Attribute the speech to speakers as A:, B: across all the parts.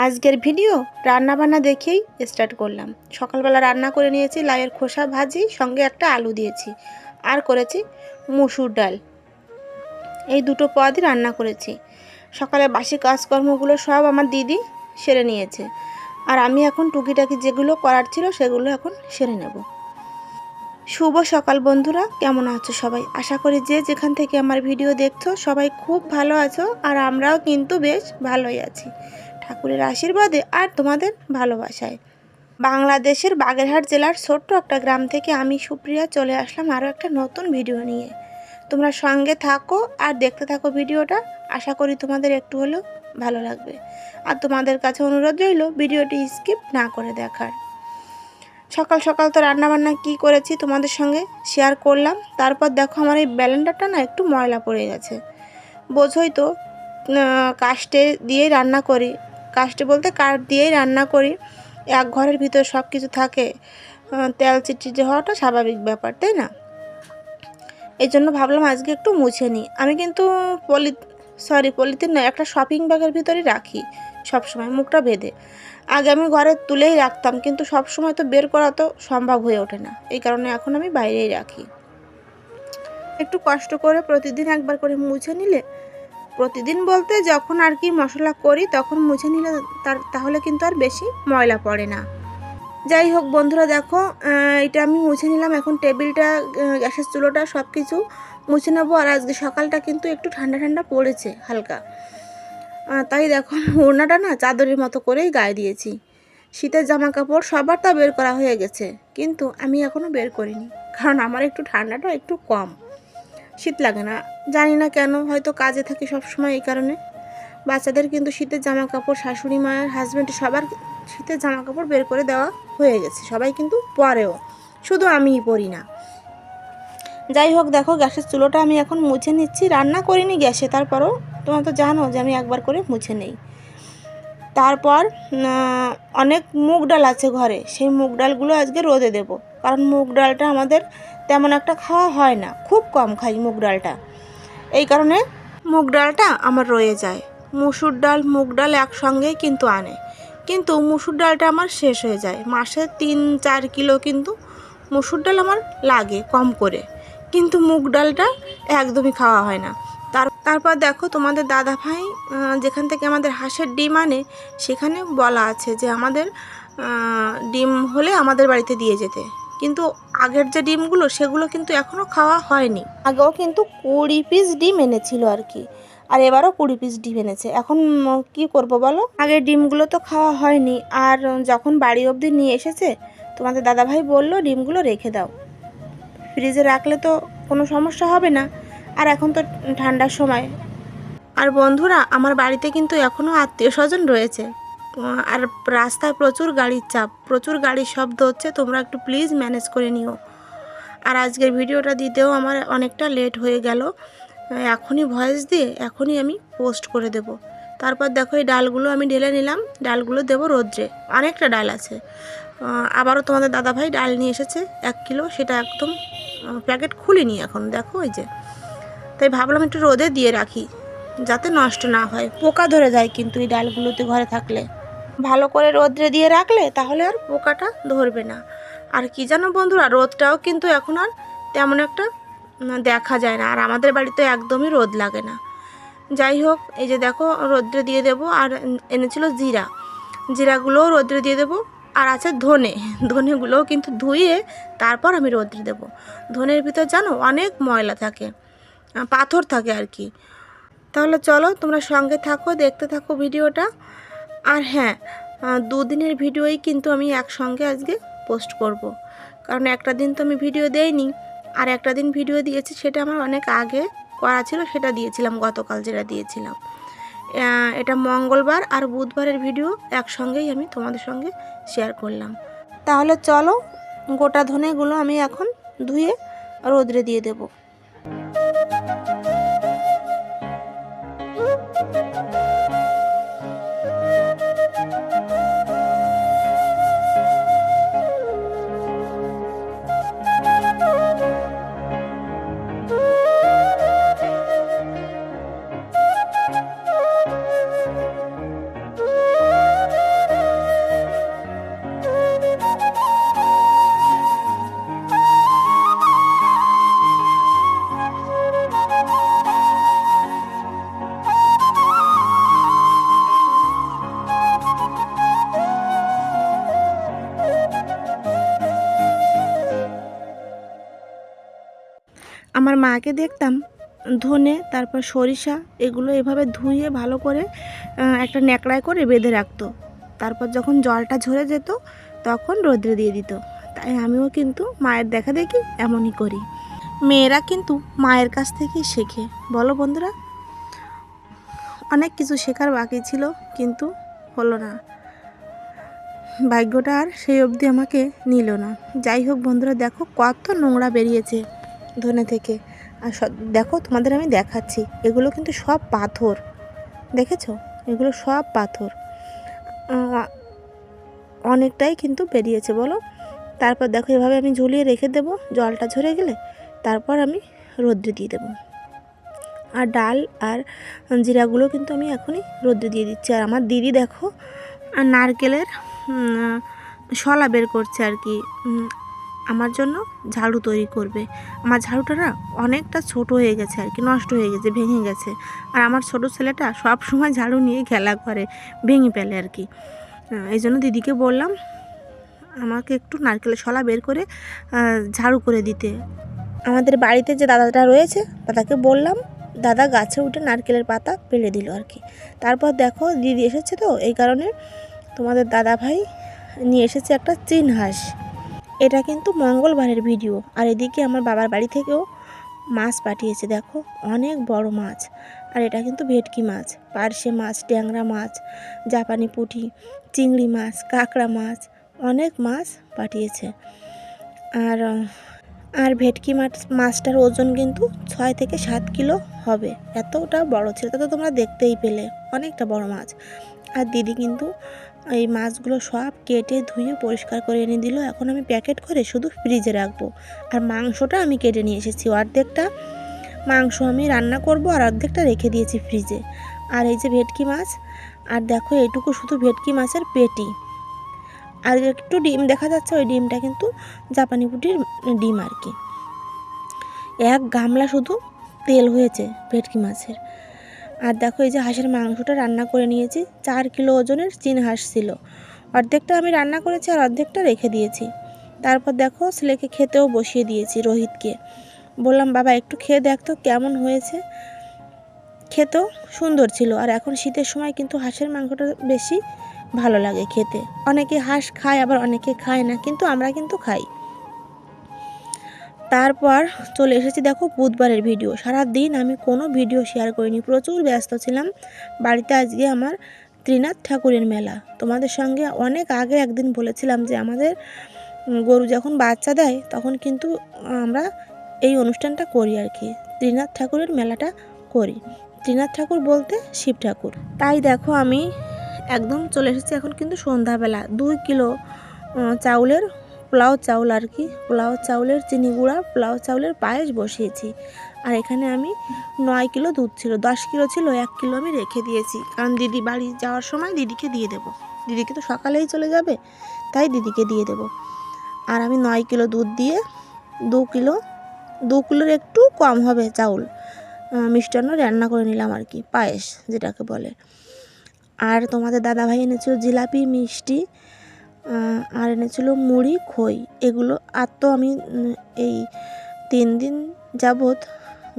A: আজকের ভিডিও রান্নাবান্না দেখেই স্টার্ট করলাম। সকালবেলা রান্না করে নিয়েছি লাউয়ের খোসা ভাজি, সঙ্গে একটা আলু দিয়েছি, আর করেছি মুসুর ডাল। এই দুটো পদই রান্না করেছি। সকালে বাসি কাজকর্মগুলো সব আমার দিদি সেরে নিয়েছে, আর আমি এখন টুকিটাকি যেগুলো করার ছিল সেগুলো এখন সেরে নেব। শুভ সকাল বন্ধুরা, কেমন আছো সবাই? আশা করি যে যেখান থেকে আমার ভিডিও দেখছো সবাই খুব ভালো আছো, আর আমরাও কিন্তু বেশ ভালোই আছি ঠাকুরের আশীর্বাদে আর তোমাদের ভালোবাসায়। বাংলাদেশের বাগেরহাট জেলার ছোট্ট একটা গ্রাম থেকে আমি সুপ্রিয়া চলে আসলাম আরও একটা নতুন ভিডিও নিয়ে। তোমরা সঙ্গে থাকো আর দেখতে থাকো ভিডিওটা। আশা করি তোমাদের একটু হলেও ভালো লাগবে, আর তোমাদের কাছে অনুরোধ রইল ভিডিওটি স্কিপ না করে দেখার। সকাল সকাল তো রান্নাবান্না কি করেছি তোমাদের সঙ্গে শেয়ার করলাম। তারপর দেখো আমার এই ব্লেন্ডারটা না একটু ময়লা পড়ে গেছে। বোঝোই তো, কাস্টে দিয়েই রান্না করি, কাস্টে বলতে কাঠ দিয়েই রান্না করি। এক ঘরের ভিতর সব কিছু থাকে, তেল চিটচিটে হওয়াটা স্বাভাবিক ব্যাপার, তাই না? এই জন্য ভাবলাম আজকে একটু মুছে নিই। আমি কিন্তু পলিথিন নয়, একটা শপিং ব্যাগের ভিতরেই রাখি সবসময়, মুখটা বেঁধে। আগে আমি ঘরে তুলেই রাখতাম, কিন্তু সব সময় তো বের করা তো সম্ভব হয়ে ওঠে না, এই কারণে এখন আমি বাইরেই রাখি। একটু কষ্ট করে প্রতিদিন একবার করে মুছে নিলে, প্রতিদিন বলতে যখন আর কি মশলা করি তখন মুছে নিলে তাহলে কিন্তু আর বেশি ময়লা পড়ে না। যাই হোক বন্ধুরা, দেখো এটা আমি মুছে নিলাম। এখন টেবিলটা, গ্যাসের চুলোটা সব কিছু মুছে নেবো। আর আজকে সকালটা কিন্তু একটু ঠান্ডা ঠান্ডা পড়েছে হালকা, তাই দেখো ওড়নাটা না চাদরের মতো করেই গায়ে দিয়েছি। শীতের জামা কাপড় সবার তা বের করা হয়ে গেছে, কিন্তু আমি এখনও বের করিনি, কারণ আমার একটু ঠান্ডাটা একটু কম, শীত লাগে না। জানি না কেন, হয়তো কাজে থাকি সবসময়, এই কারণে। বাচ্চাদের কিন্তু শীতের জামা কাপড়, শাশুড়ি মায়ের, হাজব্যান্ডের সবার শীতের জামা কাপড় বের করে দেওয়া হয়ে গেছে, সবাই কিন্তু পরেও, শুধু আমিই পরি না। যাই হোক, দেখো গ্যাসের চুলোটা আমি এখন মুছে নিচ্ছি। রান্না করিনি গ্যাসে, তারপরও তোমরা তো জানো যে আমি একবার করে মুছে নেই। তারপর অনেক মুগ ডাল আছে ঘরে, সেই মুগ ডালগুলো আজকে রোদে দেব, কারণ মুগ ডালটা আমাদের তেমন একটা খাওয়া হয় না, খুব কম খাই মুগ ডালটা, এই কারণে মুগ ডালটা আমার রয়ে যায়। মুসুর ডাল মুগ ডাল একসঙ্গেই কিন্তু আনে, কিন্তু মুসুর ডালটা আমার শেষ হয়ে যায়। মাসে 3-4 কিলো কিন্তু মুসুর ডাল আমার লাগে কম করে, কিন্তু মুগ ডালটা একদমই খাওয়া হয় না। তারপর দেখো তোমাদের দাদা ভাই যেখান থেকে আমাদের হাঁসের ডিম আনে, সেখানে বলা আছে যে আমাদের ডিম হলে আমাদের বাড়িতে দিয়ে যেতে, কিন্তু আগের যে ডিমগুলো সেগুলো কিন্তু এখনও খাওয়া হয়নি। আগেও কিন্তু 20 পিস ডিম এনেছিল আর কি, আর এবারও 20 পিস ডিম এনেছে। এখন কি করব বলো, আগের ডিমগুলো তো খাওয়া হয়নি, আর যখন বাড়ি অবধি নিয়ে এসেছে তোমাদের দাদাভাই বলল ডিমগুলো রেখে দাও, ফ্রিজে রাখলে তো কোনো সমস্যা হবে না, আর এখন তো ঠান্ডার সময়। আর বন্ধুরা, আমার বাড়িতে কিন্তু এখনও আত্মীয় স্বজন রয়েছে, আর রাস্তায় প্রচুর গাড়ির চাপ, প্রচুর গাড়ির শব্দ হচ্ছে, তোমরা একটু প্লিজ ম্যানেজ করে নিও। আর আজকের ভিডিওটা দিতেও আমার অনেকটা লেট হয়ে গেল, এখনই ভয়েস দিয়ে এখনই আমি পোস্ট করে দেব। তারপর দেখো এই ডালগুলো আমি ঢেলে নিলাম, ডালগুলো দেবো রোদ্রে, অনেকটা ডাল আছে। আবারও তোমাদের দাদাভাই ডাল নিয়ে এসেছে 1 কিলো, সেটা একদম প্যাকেট খুলিনি এখন, দেখো ওই যে। তাই ভাবলাম একটু রোদে দিয়ে রাখি যাতে নষ্ট না হয়, পোকা ধরে যায় কিন্তু এই ডালগুলোতে ঘরে থাকলে। ভালো করে রোদ্রে দিয়ে রাখলে তাহলে আর পোকাটা ধরবে না। আর কি জানো বন্ধুরা, রোদটাও কিন্তু এখন আর তেমন একটা দেখা যায় না, আর আমাদের বাড়িতে একদমই রোদ লাগে না। যাই হোক, এই যে দেখো রোদ্রে দিয়ে দেবো। আর এনেছিল জিরাগুলোও রোদ্রে দিয়ে দেবো, আর আছে ধনেগুলোও কিন্তু ধুয়ে তারপর আমি রোদ্রে দেবো। ধনের ভিতর জানো অনেক ময়লা থাকে, পাথর থাকে আর কি। তাহলে চলো তোমরা সঙ্গে থাকো, দেখতে থাকো ভিডিওটা। আর হ্যাঁ, 2 দিনের ভিডিওই কিন্তু আমি একসঙ্গে আজকে পোস্ট করব, কারণ একটা দিন তো আমি ভিডিও দেইনি, আর একটা দিন ভিডিও দিয়েছি, সেটা আমার অনেক আগে করা ছিল, সেটা দিয়েছিলাম গতকাল, যেটা দিয়েছিলাম। এটা মঙ্গলবার আর বুধবারের ভিডিও একসঙ্গেই আমি তোমাদের সঙ্গে শেয়ার করলাম। তাহলে চলো, গোটা ধনেগুলো আমি এখন ধুয়ে রোদ্রে দিয়ে দেবো। আমার মাকে দেখতাম ধনে তারপর সরিষা এগুলো এভাবে ধুয়ে ভালো করে একটা ন্যাকড়ায় করে বেঁধে রাখতো। তারপর যখন জলটা ঝরে যেত তখন রোদ্রে দিয়ে দিত। তাই আমিও কিন্তু মায়ের দেখা দেখি এমনই করি। মেয়েরা কিন্তু মায়ের কাছ থেকেই শেখে, বলো বন্ধুরা? অনেক কিছু শেখার বাকি ছিল কিন্তু হলো না, ভাগ্যটা আর সেই অবধি আমাকে নিল না। যাই হোক বন্ধুরা, দেখো কত নোংরা বেরিয়েছে ধনে থেকে। আর দেখো তোমাদের আমি দেখাচ্ছি, এগুলো কিন্তু সব পাথর, দেখেছো? এগুলো সব পাথর, অনেকটাই কিন্তু বেরিয়েছে বলো। তারপর দেখো এভাবে আমি ঝুলিয়ে রেখে দেবো, জলটা ঝরে গেলে তারপর আমি রোদ্রে দিয়ে দেবো। আর ডাল আর জিরাগুলো কিন্তু আমি এখনই রোদ্রে দিয়ে দিচ্ছি। আর আমার দিদি দেখো আর নারকেলের শলা বের করছে আর কি, আমার জন্য ঝাড়ু তৈরি করবে। আমার ঝাড়ুটা না অনেকটা ছোট হয়ে গেছে আর কি, নষ্ট হয়ে গেছে, ভেঙে গেছে। আর আমার ছোট ছেলেটা সব সময় ঝাড়ু নিয়ে খেলা করে, ভেঙে ফেলে আর কি। এই জন্য দিদিকে বললাম আমাকে একটু নারকেলের শলা বের করে ঝাড়ু করে দিতে। আমাদের বাড়িতে যে দাদাটা রয়েছে দাদাকে বললাম, দাদা গাছে উঠে নারকেলের পাতা পেড়ে দিল আর কি। তারপর দেখো দিদি এসেছে, তো এই কারণে তোমাদের দাদা ভাই নিয়ে এসেছে একটা চীন হাঁস। এটা কিন্তু মঙ্গলবারের ভিডিও। আর এদিকে আমার বাবার বাড়ি থেকেও মাছ পাঠিয়েছে, দেখো অনেক বড় মাছ। আর এটা কিন্তু ভেটকি মাছ, পার্শে মাছ, ট্যাংরা মাছ, জাপানি পুঁটি, চিংড়ি মাছ, কাঁকড়া মাছ, অনেক মাছ পাঠিয়েছে। আর ভেটকি মাছটার ওজন কিন্তু 6 থেকে 7 কিলো হবে, এতটা বড় ছিল। তা তো তোমরা দেখতেই পেলে, অনেকটা বড় মাছ। আর দিদি কিন্তু এই মাছগুলো সব কেটে ধুয়ে পরিষ্কার করে এনে দিল। এখন আমি প্যাকেট করে শুধু ফ্রিজে রাখবো। আর মাংসটা আমি কেটে নিয়ে এসেছি, অর্ধেকটা মাংস আমি রান্না করব আর অর্ধেকটা রেখে দিয়েছি ফ্রিজে। আর এই যে ভেটকি মাছ, আর দেখো এইটুকু শুধু ভেটকি মাছের পেটি। আর একটু ডিম দেখা যাচ্ছে, ওই ডিমটা কিন্তু জাপানি পুঁটির ডিম আর কি। এক গামলা শুধু তেল হয়েছে ভেটকি মাছের। আর দেখো এই যে হাঁসের মাংসটা রান্না করে নিয়েছি, 4 কিলো ওজনের চীন হাঁস ছিল। অর্ধেকটা আমি রান্না করেছি আর অর্ধেকটা রেখে দিয়েছি। তারপর দেখো ছেলেকে খেতেও বসিয়ে দিয়েছি, রোহিতকে বললাম বাবা একটু খেয়ে দেখ তো কেমন হয়েছে। খেতেও সুন্দর ছিল। আর এখন শীতের সময় কিন্তু হাঁসের মাংসটা বেশি ভালো লাগে খেতে। অনেকে হাঁস খায় আবার অনেকে খায় না, কিন্তু আমরা কিন্তু খাই। তারপর চলে এসেছি দেখো বুধবারের ভিডিও। সারা দিন আমি কোনো ভিডিও শেয়ার করিনি, প্রচুর ব্যস্ত ছিলাম। বাড়িতে আজকে আমার ত্রিনাথ ঠাকুরের মেলা। তোমাদের সঙ্গে অনেক আগে একদিন বলেছিলাম যে আমাদের গরু যখন বাচ্চা দেয় তখন কিন্তু আমরা এই অনুষ্ঠানটা করি আর কি, ত্রিনাথ ঠাকুরের মেলাটা করি। ত্রিনাথ ঠাকুর বলতে শিব ঠাকুর। তাই দেখো আমি একদম চলে এসেছি এখন কিন্তু সন্ধ্যাবেলা। 2 কিলো চাউলের পোলাও চাউল আর কি, পোলাও চাউলের চিনি গুঁড়া পোলাও চাউলের পায়েস বসিয়েছি। আর এখানে আমি 9 কিলো দুধ ছিল, 10 কিলো ছিল, 1 কিলো আমি রেখে দিয়েছি, কারণ দিদি বাড়ি যাওয়ার সময় দিদিকে দিয়ে দেব। দিদিকে তো সকালেই চলে যাবে, তাই দিদিকে দিয়ে দেব। আর আমি 9 কিলো দুধ দিয়ে 2 কিলোর একটু কম হবে চাউল মিষ্টান্ন রান্না করে নিলাম আর কি, পায়েস যেটাকে বলে। আর তোমাদের দাদাভাই এনেছিল জিলাপি, মিষ্টি, আর এনেছিল মুড়ি, খই, এগুলো। আর তো আমি এই 3 দিন যাবৎ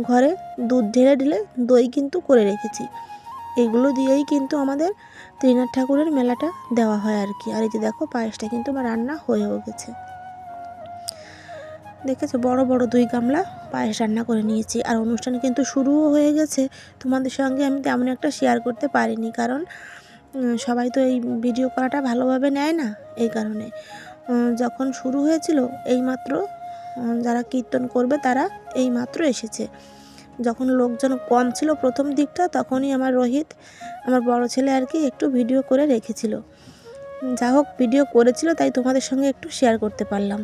A: ঘরে দুধ ঢেলে ঢেলে দই কিন্তু করে রেখেছি। এগুলো দিয়েই কিন্তু আমাদের ত্রিনাথ ঠাকুরের মেলাটা দেওয়া হয় আর কি। আর এই যে দেখো পায়েসটা কিন্তু আমার রান্না হয়েও গেছে, দেখেছো? বড় বড় 2 গামলা পায়েস রান্না করে নিয়েছি। আর অনুষ্ঠান কিন্তু শুরুও হয়ে গেছে। তোমাদের সঙ্গে আমি তেমন একটা শেয়ার করতে পারিনি, কারণ সবাই তো এই ভিডিও করাটা ভালোভাবে নেয় না। এই কারণে যখন শুরু হয়েছিল এইমাত্র যারা কীর্তন করবে তারা এইমাত্র এসেছে। যখন লোকজন কম ছিল প্রথম দিকটা, তখনই আমার রোহিত, আমার বড় ছেলে আর কি, একটু ভিডিও করে রেখেছিল। যা হোক ভিডিও করেছিল, তাই তোমাদের সঙ্গে একটু শেয়ার করতে পারলাম।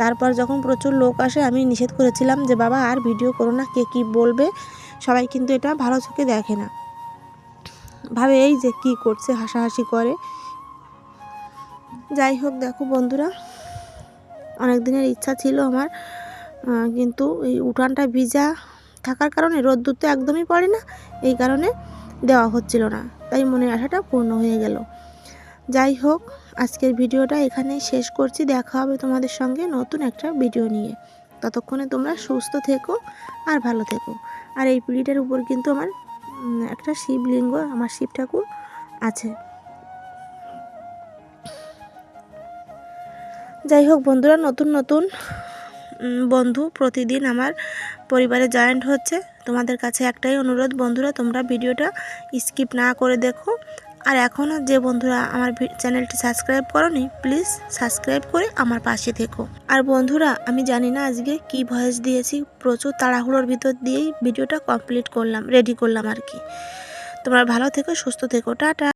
A: তারপর যখন প্রচুর লোক আসে আমি নিষেধ করেছিলাম যে বাবা আর ভিডিও করো না, কে কী বলবে। সবাই কিন্তু এটা ভালো চোখে দেখে না, ভাবে এই যে কি করছে, হাসাহাসি করে। যাই হোক দেখো বন্ধুরা, অনেক দিনের ইচ্ছা ছিল আমার, কিন্তু এই উঠানটা ভিজা থাকার কারণে রোদ্দুর তো একদমই পড়ে না, এই কারণে দেওয়া হচ্ছিল না। তাই মনের আশাটা পূর্ণ হয়ে গেল। যাই হোক আজকের ভিডিওটা এখানেই শেষ করছি। দেখা হবে তোমাদের সঙ্গে নতুন একটা ভিডিও নিয়ে। ততক্ষণে তোমরা সুস্থ থেকো আর ভালো থেকো। আর এই পিঁড়িটার উপর কিন্তু আমার একটা শিবলিঙ্গ, আমার শিব ঠাকুর আছে। যাই হোক বন্ধুরা, নতুন নতুন বন্ধু প্রতিদিন আমার পরিবারে জয়েন্ট হচ্ছে। তোমাদের কাছে একটাই অনুরোধ বন্ধুরা, তোমরা ভিডিওটা স্কিপ না করে দেখো। আর এখনও যে বন্ধুরা আমার চ্যানেলটি সাবস্ক্রাইব করোনি, প্লিজ সাবস্ক্রাইব করে আমার পাশে থেকো। আর বন্ধুরা, আমি জানি না আজকে কি ভয়েস দিয়েছি, প্রচুর তাড়াহুড়োর ভিতর দিয়েই ভিডিওটা কমপ্লিট করলাম, রেডি করলাম আর কি। তোমরা ভালো থেকো, সুস্থ থেকো, টাটা।